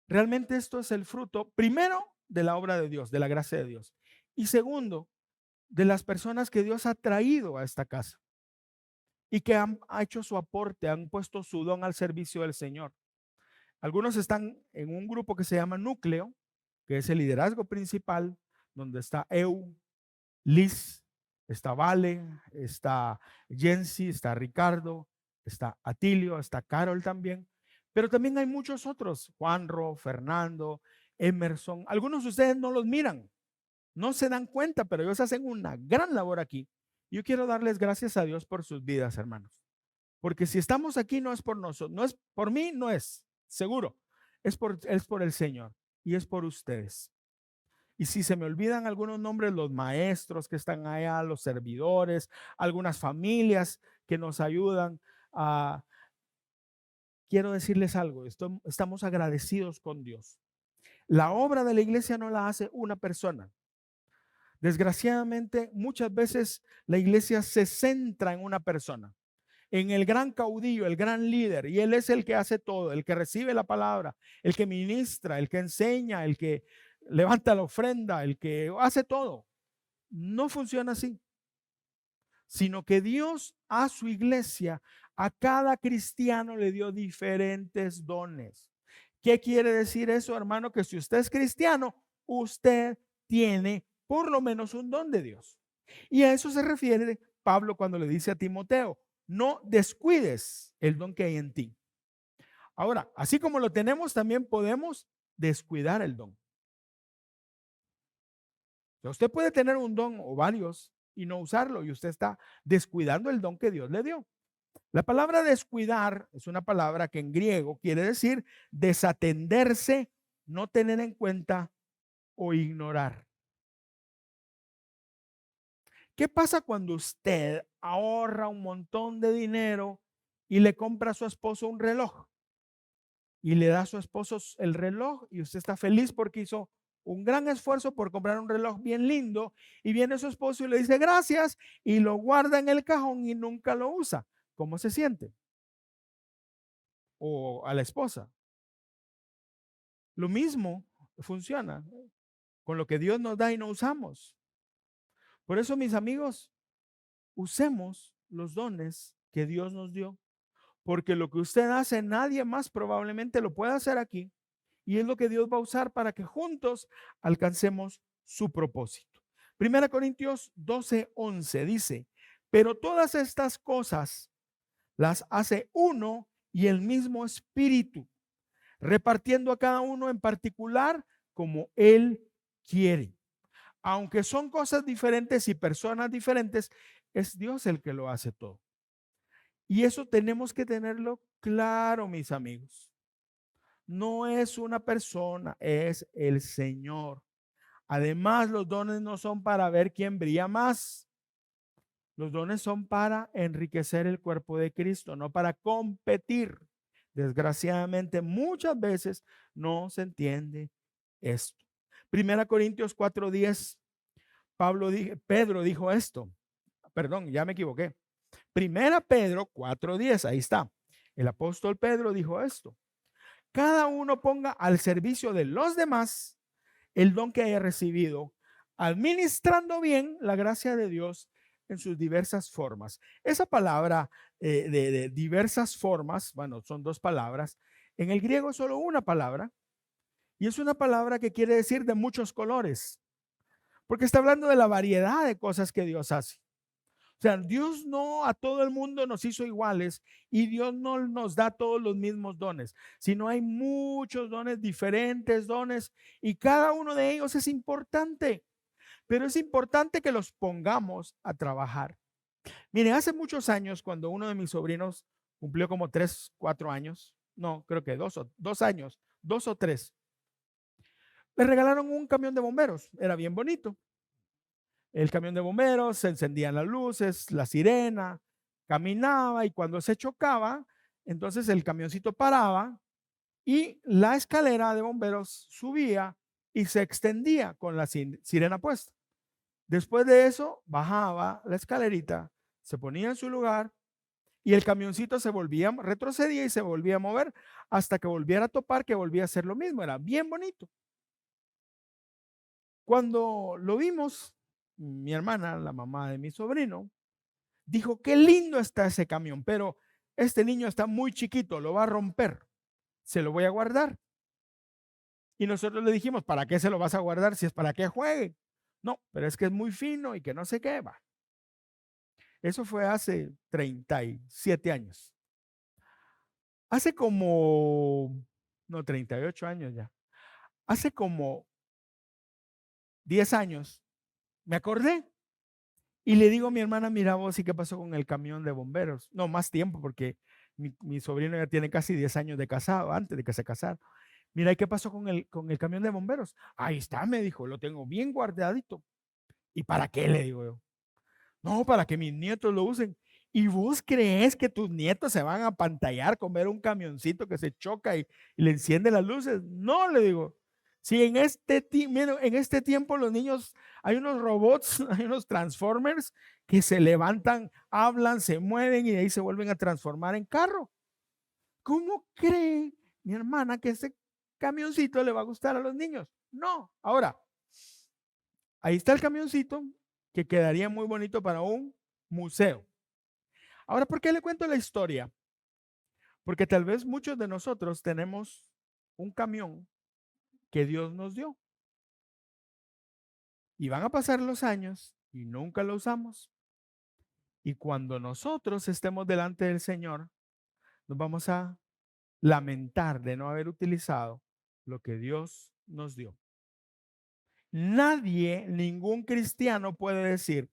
Realmente esto es el fruto, primero, de la obra de Dios, de la gracia de Dios. Y segundo, de las personas que Dios ha traído a esta casa y que han hecho su aporte, han puesto su don al servicio del Señor. Algunos están en un grupo que se llama Núcleo, que es el liderazgo principal, donde está Liz, está Vale, está Jensi, está Ricardo, está Atilio, está Carol también. Pero también hay muchos otros, Juanro, Fernando, Emerson. Algunos de ustedes no los miran, No se dan cuenta, pero ellos hacen una gran labor aquí. Yo quiero darles gracias a Dios por sus vidas, hermanos. Porque si estamos aquí no es por nosotros, no es por mí, no es, seguro. Es por el Señor y es por ustedes. Y si se me olvidan algunos nombres, los maestros que están allá, los servidores, algunas familias que nos ayudan, a quiero decirles algo, estamos agradecidos con Dios. La obra de la iglesia no la hace una persona. Desgraciadamente, muchas veces la iglesia se centra en una persona, en el gran caudillo, el gran líder, y él es el que hace todo, el que recibe la palabra, el que ministra, el que enseña, el que levanta la ofrenda, el que hace todo. No funciona así, sino que Dios a su iglesia, a cada cristiano le dio diferentes dones. ¿Qué quiere decir eso, hermano? Que si usted es cristiano, usted tiene por lo menos un don de Dios. Y a eso se refiere Pablo cuando le dice a Timoteo, no descuides el don que hay en ti. Ahora, así como lo tenemos, también podemos descuidar el don. O sea, usted puede tener un don o varios y no usarlo, y usted está descuidando el don que Dios le dio. La palabra descuidar es una palabra que en griego quiere decir desatenderse, no tener en cuenta o ignorar. ¿Qué pasa cuando usted ahorra un montón de dinero y le compra a su esposo un reloj? Y le da a su esposo el reloj y usted está feliz porque hizo un gran esfuerzo por comprar un reloj bien lindo, y viene su esposo y le dice gracias y lo guarda en el cajón y nunca lo usa. ¿Cómo se siente? O a la esposa. Lo mismo funciona con lo que Dios nos da y no usamos. Por eso, mis amigos, usemos los dones que Dios nos dio, porque lo que usted hace, nadie más probablemente lo pueda hacer aquí, y es lo que Dios va a usar para que juntos alcancemos su propósito. Primera Corintios 12:11 dice, pero todas estas cosas las hace uno y el mismo Espíritu, repartiendo a cada uno en particular como Él quiere. Aunque son cosas diferentes y personas diferentes, es Dios el que lo hace todo. Y eso tenemos que tenerlo claro, mis amigos. No es una persona, es el Señor. Además, los dones no son para ver quién brilla más. Los dones son para enriquecer el cuerpo de Cristo, no para competir. Desgraciadamente, muchas veces no se entiende esto. Primera Corintios 4:10, Pedro dijo esto. Perdón, ya me equivoqué. Primera Pedro 4:10, ahí está. El apóstol Pedro dijo esto. Cada uno ponga al servicio de los demás el don que haya recibido, administrando bien la gracia de Dios en sus diversas formas. Esa palabra de diversas formas, bueno, son dos palabras. En el griego es solo una palabra, y es una palabra que quiere decir de muchos colores, porque está hablando de la variedad de cosas que Dios hace. O sea, Dios no a todo el mundo nos hizo iguales, y Dios no nos da todos los mismos dones, sino hay muchos dones, diferentes dones, y cada uno de ellos es importante, pero es importante que los pongamos a trabajar. Miren, hace muchos años, cuando uno de mis sobrinos cumplió como 3, 4 años, no, creo que 2 años, 2 o 3, le regalaron un camión de bomberos, era bien bonito. El camión de bomberos, se encendían las luces, la sirena, caminaba, y cuando se chocaba, entonces el camioncito paraba y la escalera de bomberos subía y se extendía con la sirena puesta. Después de eso, bajaba la escalerita, se ponía en su lugar y el camioncito retrocedía y se volvía a mover hasta que volviera a topar, que volvía a hacer lo mismo. Era bien bonito. Cuando lo vimos, mi hermana, la mamá de mi sobrino, dijo, qué lindo está ese camión, pero este niño está muy chiquito, lo va a romper, se lo voy a guardar. Y nosotros le dijimos, ¿para qué se lo vas a guardar si es para que juegue? No, pero es que es muy fino y que no sé qué va. Eso fue hace 37 años. Hace como, no, 38 años ya. Hace como 10 años, me acordé y le digo a mi hermana, mira vos, ¿y qué pasó con el camión de bomberos? No, más tiempo porque mi sobrino ya tiene casi 10 años de casado, antes de que se casara. Mira, ¿y qué pasó con el camión de bomberos? Ahí está, me dijo, lo tengo bien guardadito. ¿Y para qué? Le digo yo. No, para que mis nietos lo usen. ¿Y vos crees que tus nietos se van a pantallar con ver un camioncito que se choca y le enciende las luces? No, le digo. Si en este tiempo los niños, hay unos robots, hay unos transformers que se levantan, hablan, se mueven y de ahí se vuelven a transformar en carro. ¿Cómo cree mi hermana que ese camioncito le va a gustar a los niños? No. Ahora, ahí está el camioncito que quedaría muy bonito para un museo. Ahora, ¿por qué le cuento la historia? Porque tal vez muchos de nosotros tenemos un camión que Dios nos dio y van a pasar los años y nunca lo usamos. Y cuando nosotros estemos delante del Señor, nos vamos a lamentar de no haber utilizado lo que Dios nos dio. Nadie, ningún cristiano puede decir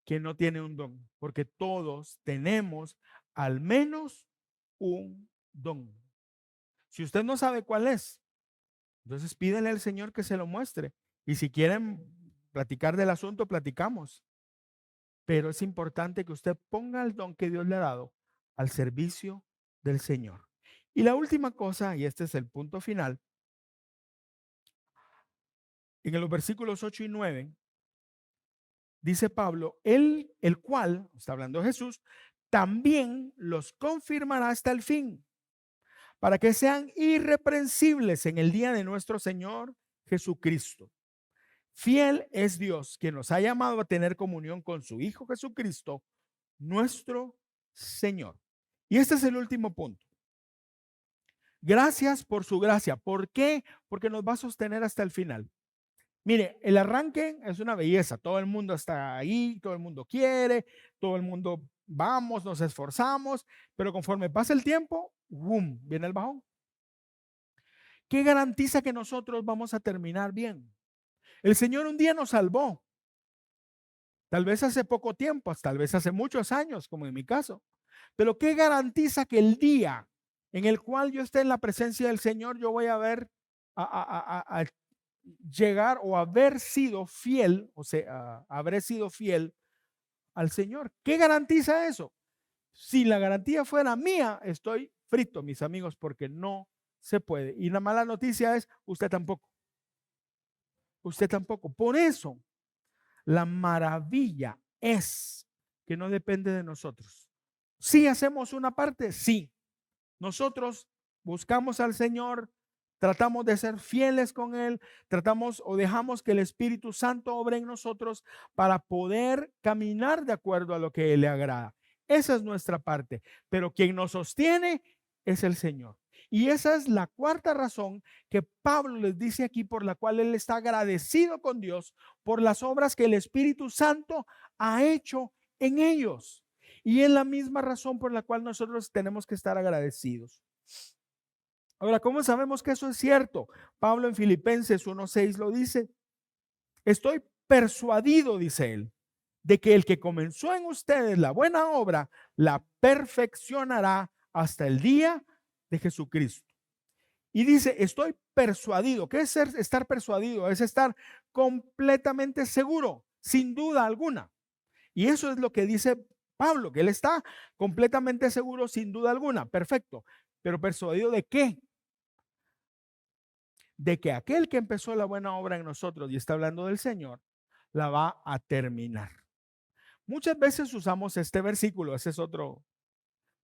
que no tiene un don, porque todos tenemos al menos un don. Si usted no sabe cuál es, entonces pídele al Señor que se lo muestre. Y si quieren platicar del asunto, platicamos. Pero es importante que usted ponga el don que Dios le ha dado al servicio del Señor. Y la última cosa, y este es el punto final, en los versículos 8 y 9, dice Pablo, él, el cual, está hablando Jesús, también los confirmará hasta el fin, para que sean irreprensibles en el día de nuestro Señor Jesucristo. Fiel es Dios, quien nos ha llamado a tener comunión con su Hijo Jesucristo, nuestro Señor. Y este es el último punto. Gracias por su gracia. ¿Por qué? Porque nos va a sostener hasta el final. Mire, el arranque es una belleza. Todo el mundo está ahí, todo el mundo quiere, todo el mundo vamos, nos esforzamos, pero conforme pasa el tiempo, ¡boom!, viene el bajón. ¿Qué garantiza que nosotros vamos a terminar bien? El Señor un día nos salvó. Tal vez hace poco tiempo, tal vez hace muchos años, como en mi caso. Pero ¿qué garantiza que el día en el cual yo esté en la presencia del Señor, yo voy a ver a llegar o haber sido fiel, o sea, habré sido fiel al Señor? ¿Qué garantiza eso? Si la garantía fuera mía, estoy frito, mis amigos, porque no se puede. Y la mala noticia es, usted tampoco. Usted tampoco. Por eso, la maravilla es que no depende de nosotros. Si hacemos una parte, sí. Nosotros buscamos al Señor, tratamos de ser fieles con Él, tratamos o dejamos que el Espíritu Santo obre en nosotros para poder caminar de acuerdo a lo que Él le agrada. Esa es nuestra parte, pero quien nos sostiene es el Señor. Y esa es la cuarta razón que Pablo les dice aquí, por la cual él está agradecido con Dios por las obras que el Espíritu Santo ha hecho en ellos. Y es la misma razón por la cual nosotros tenemos que estar agradecidos. Ahora, ¿cómo sabemos que eso es cierto? Pablo en Filipenses 1:6 lo dice. Estoy persuadido, dice él, de que el que comenzó en ustedes la buena obra, la perfeccionará hasta el día de Jesucristo. Y dice, estoy persuadido. ¿Qué es estar persuadido? Es estar completamente seguro, sin duda alguna. Y eso es lo que dice Pablo, que él está completamente seguro, sin duda alguna. Perfecto. Pero persuadido ¿de qué? De que aquel que empezó la buena obra en nosotros, y está hablando del Señor, la va a terminar. Muchas veces usamos este versículo, ese es otro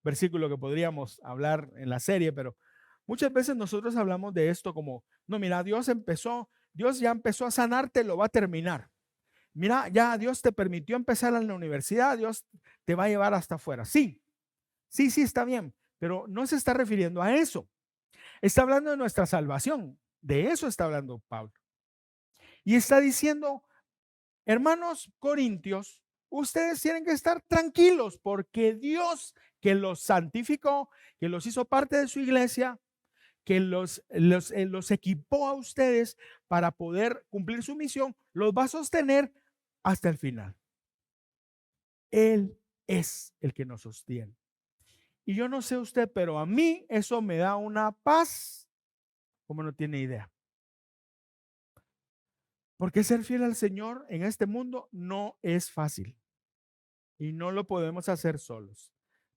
versículo que podríamos hablar en la serie, pero muchas veces nosotros hablamos de esto como, no, mira, Dios ya empezó a sanarte, lo va a terminar. Mira, ya Dios te permitió empezar en la universidad, Dios te va a llevar hasta afuera. Sí, está bien, pero no se está refiriendo a eso. Está hablando de nuestra salvación. De eso está hablando Pablo. Y está diciendo, hermanos corintios, ustedes tienen que estar tranquilos porque Dios que los santificó, que los hizo parte de su iglesia, que los equipó a ustedes para poder cumplir su misión, los va a sostener hasta el final. Él es el que nos sostiene. Y yo no sé usted, pero a mí eso me da una paz como no tiene idea. Porque ser fiel al Señor en este mundo no es fácil y no lo podemos hacer solos,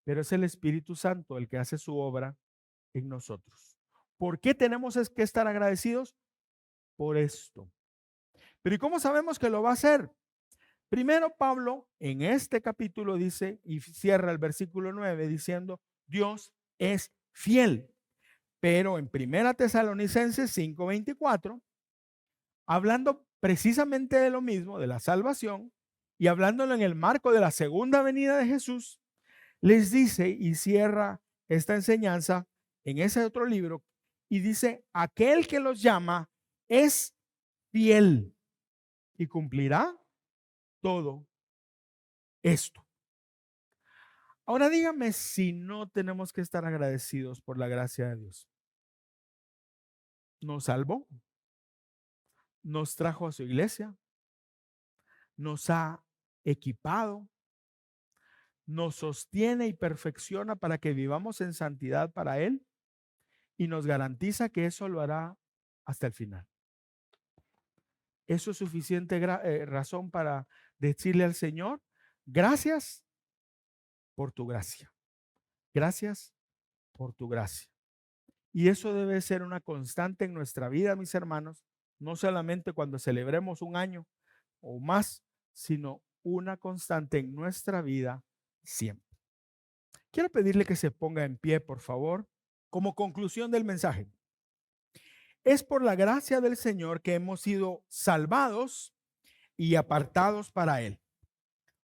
pero es el Espíritu Santo el que hace su obra en nosotros. ¿Por qué tenemos que estar agradecidos? Por esto. Pero ¿y cómo sabemos que lo va a hacer? Primero Pablo en este capítulo dice y cierra el versículo 9 diciendo, Dios es fiel. Pero en Primera Tesalonicenses 5:24, hablando precisamente de lo mismo, de la salvación, y hablándolo en el marco de la segunda venida de Jesús, les dice y cierra esta enseñanza en ese otro libro y dice, aquel que los llama es fiel y cumplirá todo esto. Ahora dígame si no tenemos que estar agradecidos por la gracia de Dios. Nos salvó, nos trajo a su iglesia, nos ha equipado, nos sostiene y perfecciona para que vivamos en santidad para Él y nos garantiza que eso lo hará hasta el final. Eso es suficiente razón para decirle al Señor, gracias por tu gracia. Gracias por tu gracia. Y eso debe ser una constante en nuestra vida, mis hermanos, no solamente cuando celebremos un año o más, sino una constante en nuestra vida siempre. Quiero pedirle que se ponga en pie, por favor, como conclusión del mensaje. Es por la gracia del Señor que hemos sido salvados y apartados para Él.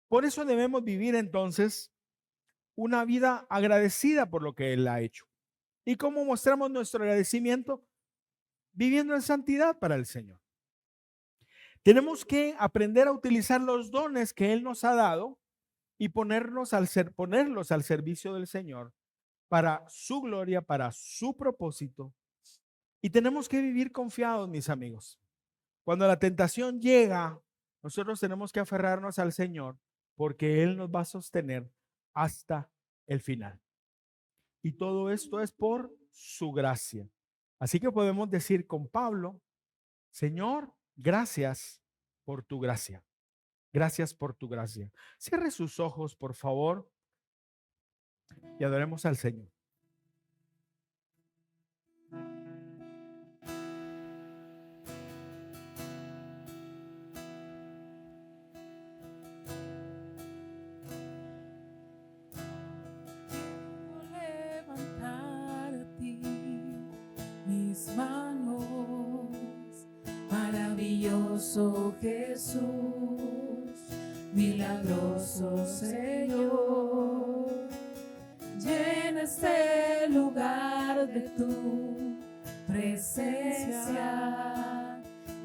Por eso debemos vivir entonces una vida agradecida por lo que Él ha hecho. ¿Y cómo mostramos nuestro agradecimiento? Viviendo en santidad para el Señor. Tenemos que aprender a utilizar los dones que Él nos ha dado y ponerlos al servicio del Señor para su gloria, para su propósito. Y tenemos que vivir confiados, mis amigos. Cuando la tentación llega, nosotros tenemos que aferrarnos al Señor porque Él nos va a sostener hasta el final. Y todo esto es por su gracia. Así que podemos decir con Pablo, Señor, gracias por tu gracia. Gracias por tu gracia. Cierre sus ojos, por favor, y adoremos al Señor. Levantar a ti mis manos, maravilloso Jesús, milagroso Señor, llena este lugar de tu presencia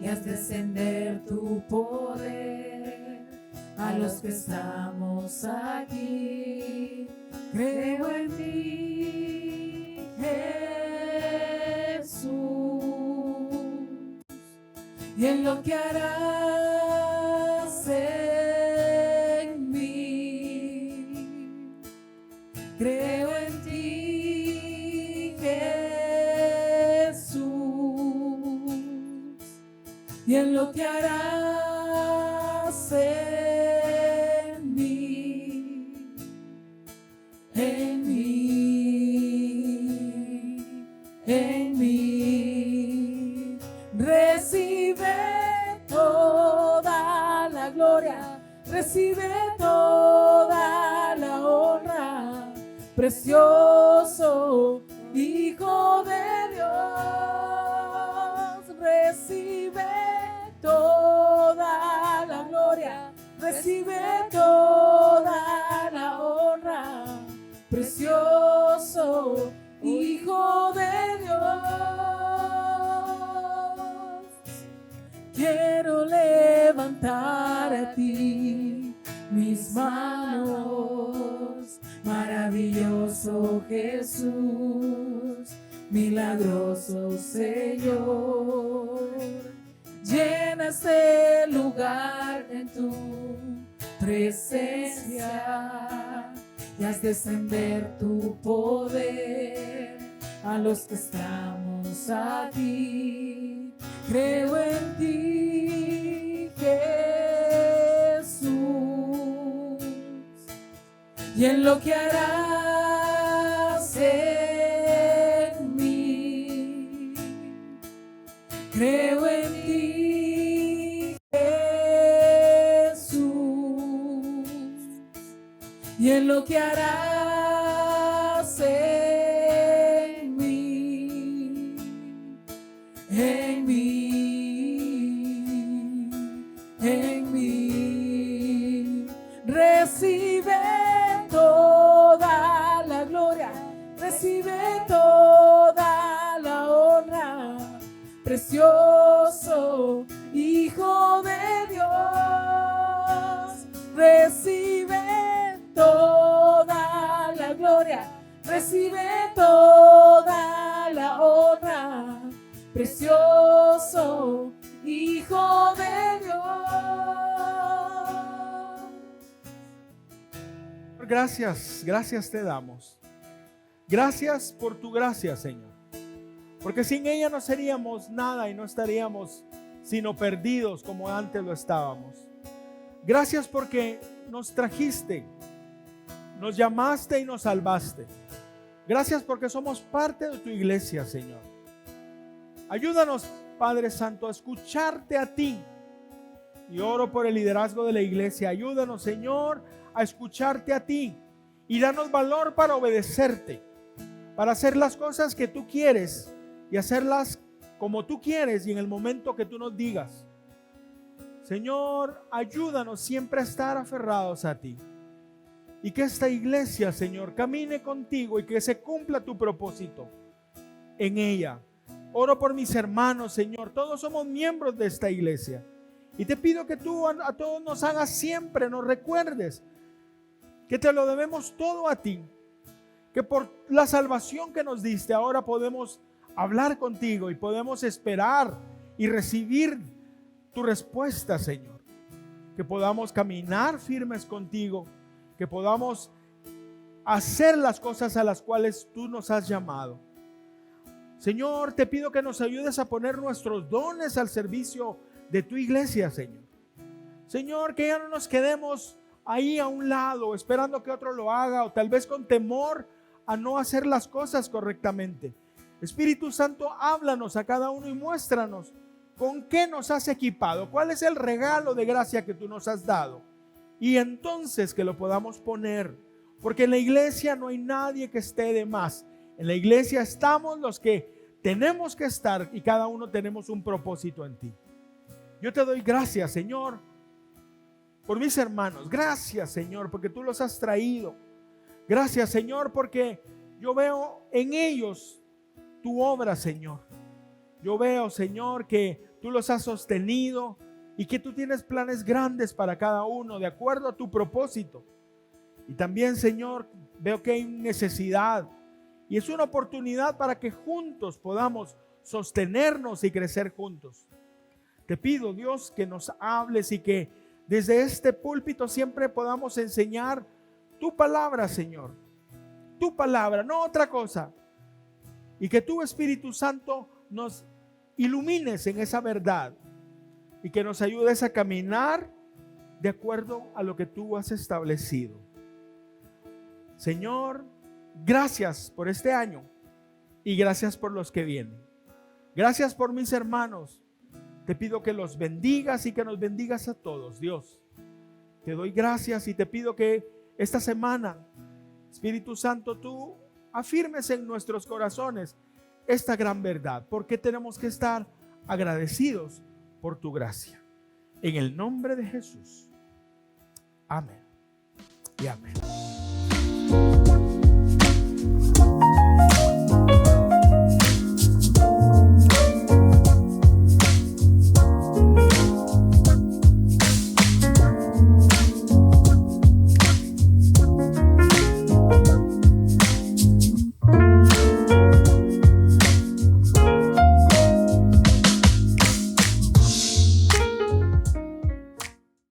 y haz descender tu poder a los que estamos aquí. Creo en ti, Jesús, y en lo que harás en mí. Creo en ti, Jesús, y en lo que harás en mí. En mí, en mí, recibe toda la gloria, recibe toda la honra, precioso Hijo de Dios, recibe toda la gloria, recibe toda la honra, precioso Hijo de Dios. Quiero levantar a ti mis manos, maravilloso Jesús, milagroso Señor. Llena este lugar en tu presencia y haz descender tu poder a los que estamos aquí. Creo en ti, Jesús, y en lo que harás en mí. Creo en ti, Jesús, y en lo que harás en mí, en mí, en mí. Recibe toda la gloria, recibe toda la honra, precioso Hijo de Dios. Recibe toda la gloria, recibe toda la honra, precioso Hijo de Dios. Gracias, gracias te damos. Gracias por tu gracia, Señor. Porque sin ella no seríamos nada y no estaríamos sino perdidos como antes lo estábamos. Gracias porque nos trajiste, nos llamaste y nos salvaste. Gracias porque somos parte de tu iglesia, Señor. Ayúdanos, Padre Santo, a escucharte a ti. Y oro por el liderazgo de la iglesia. Ayúdanos, Señor, a escucharte a ti. Y danos valor para obedecerte, para hacer las cosas que tú quieres y hacerlas como tú quieres y en el momento que tú nos digas. Señor, ayúdanos siempre a estar aferrados a ti. Y que esta iglesia, Señor, camine contigo y que se cumpla tu propósito en ella. Oro por mis hermanos, Señor. Todos somos miembros de esta iglesia. Y te pido que tú a todos nos hagas siempre, nos recuerdes que te lo debemos todo a ti. Que por la salvación que nos diste ahora podemos hablar contigo y podemos esperar y recibir tu respuesta, Señor. Que podamos caminar firmes contigo, que podamos hacer las cosas a las cuales tú nos has llamado. Señor, te pido que nos ayudes a poner nuestros dones al servicio de tu iglesia, Señor. Señor, que ya no nos quedemos ahí a un lado esperando que otro lo haga o tal vez con temor a no hacer las cosas correctamente. Espíritu Santo, háblanos a cada uno y muéstranos con qué nos has equipado, cuál es el regalo de gracia que tú nos has dado. Y entonces que lo podamos poner, porque en la iglesia no hay nadie que esté de más. En la iglesia estamos los que tenemos que estar y cada uno tenemos un propósito en ti. Yo te doy gracias, Señor, por mis hermanos. Gracias, Señor, porque tú los has traído. Gracias, Señor, porque yo veo en ellos tu obra, Señor. Yo veo, Señor, que tú los has sostenido y que tú tienes planes grandes para cada uno de acuerdo a tu propósito. Y también, Señor, veo que hay necesidad y es una oportunidad para que juntos podamos sostenernos y crecer juntos. Te pido, Dios, que nos hables y que desde este púlpito siempre podamos enseñar tu palabra, Señor. Tu palabra, no otra cosa. Y que tu Espíritu Santo nos ilumines en esa verdad y que nos ayudes a caminar de acuerdo a lo que tú has establecido. Señor, gracias por este año y gracias por los que vienen. Gracias por mis hermanos. Te pido que los bendigas y que nos bendigas a todos, Dios. Te doy gracias y te pido que esta semana, Espíritu Santo, tú afirmes en nuestros corazones esta gran verdad, porque tenemos que estar agradecidos por tu gracia. En el nombre de Jesús. Amén y amén.